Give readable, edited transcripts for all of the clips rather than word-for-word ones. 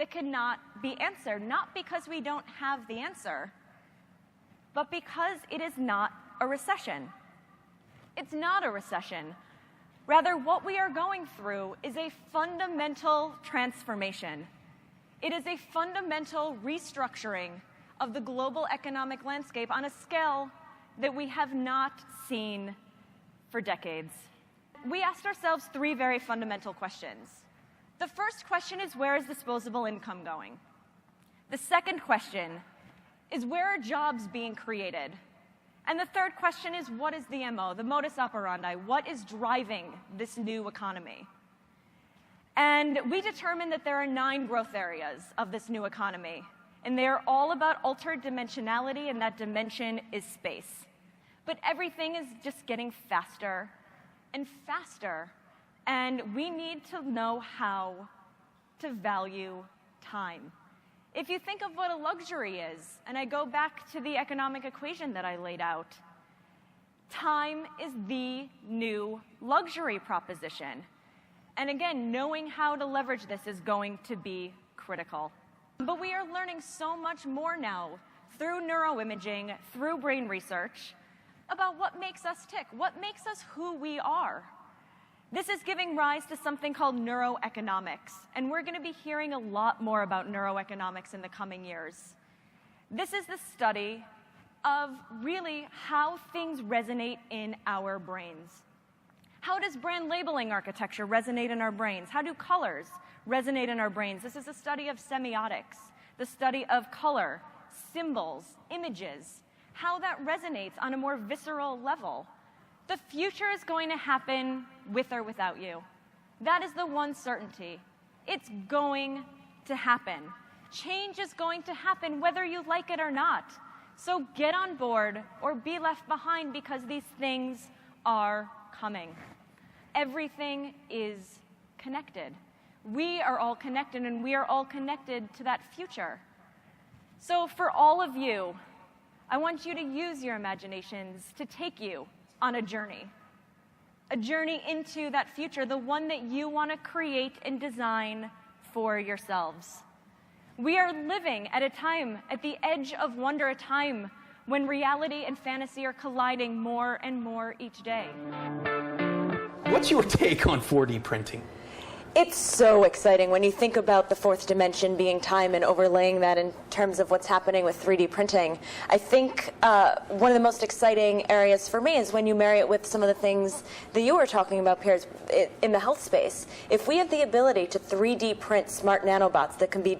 that cannot be answered, not because we don't have the answer, but because it is not a recession. It's not a recession. Rather, what we are going through is a fundamental transformation. It is a fundamental restructuring of the global economic landscape on a scale that we have not seen for decades. We asked ourselves three very fundamental questions. The first question is, where is disposable income going? The second question is, where are jobs being created? And the third question is, what is the MO, the modus operandi? What is driving this new economy? And we determined that there are 9 growth areas of this new economy. And they are all about altered dimensionality, and that dimension is space. But everything is just getting faster and faster. And we need to know how to value time. If you think of what a luxury is, and I go back to the economic equation that I laid out, time is the new luxury proposition. And again, knowing how to leverage this is going to be critical. But we are learning so much more now through neuroimaging, through brain research, about what makes us tick, what makes us who we are. This is giving rise to something called neuroeconomics, and we're going to be hearing a lot more about neuroeconomics in the coming years. This is the study of really how things resonate in our brains. How does brand labeling architecture resonate in our brains? How do colors resonate in our brains? This is a study of semiotics, the study of color, symbols, images, how that resonates on a more visceral level. The future is going to happen with or without you. That is the one certainty. It's going to happen. Change is going to happen whether you like it or not. So get on board or be left behind, because these things are coming. Everything is connected. We are all connected, and we are all connected to that future. So for all of you, I want you to use your imaginations to take you on a journey into that future, the one that you want to create and design for yourselves. We are living at a time, at the edge of wonder, a time when reality and fantasy are colliding more and more each day. What's your take on 4D printing? It's so exciting when you think about the fourth dimension being time and overlaying that in terms of what's happening with 3D printing. I think one of the most exciting areas for me is when you marry it with some of the things that you were talking about, Piers, in the health space. If we have the ability to 3D print smart nanobots that can be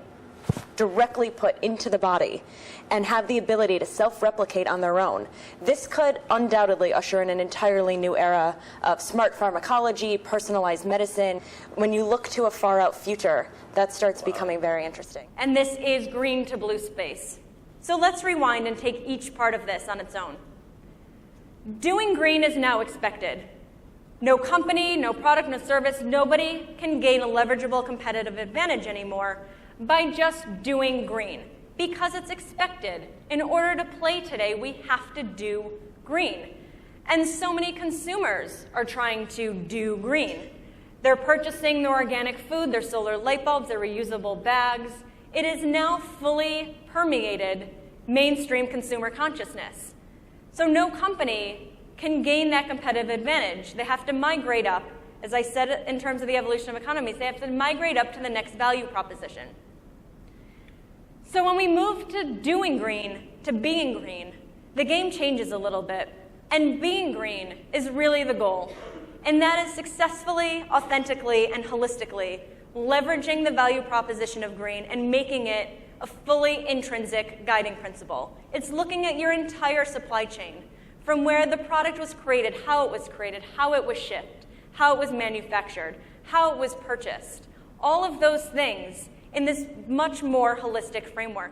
directly put into the body and have the ability to self-replicate on their own, this could undoubtedly usher in an entirely new era of smart pharmacology, personalized medicine. When you look to a far-out future, that starts becoming very interesting. And this is green to blue space. So let's rewind and take each part of this on its own. Doing green is now expected. No company, no product, no service, nobody can gain a leverageable competitive advantage anymore by just doing green, because it's expected. In order to play today, we have to do green. And so many consumers are trying to do green. They're purchasing their organic food, their solar light bulbs, their reusable bags. It is now fully permeated mainstream consumer consciousness. So no company can gain that competitive advantage. They have to migrate up. As I said, in terms of the evolution of economies, they have to migrate up to the next value proposition. So when we move to doing green to being green, the game changes a little bit. And being green is really the goal. And that is successfully, authentically, and holistically leveraging the value proposition of green and making it a fully intrinsic guiding principle. It's looking at your entire supply chain, from where the product was created, how it was shipped, how it was manufactured, how it was purchased. All of those things in this much more holistic framework.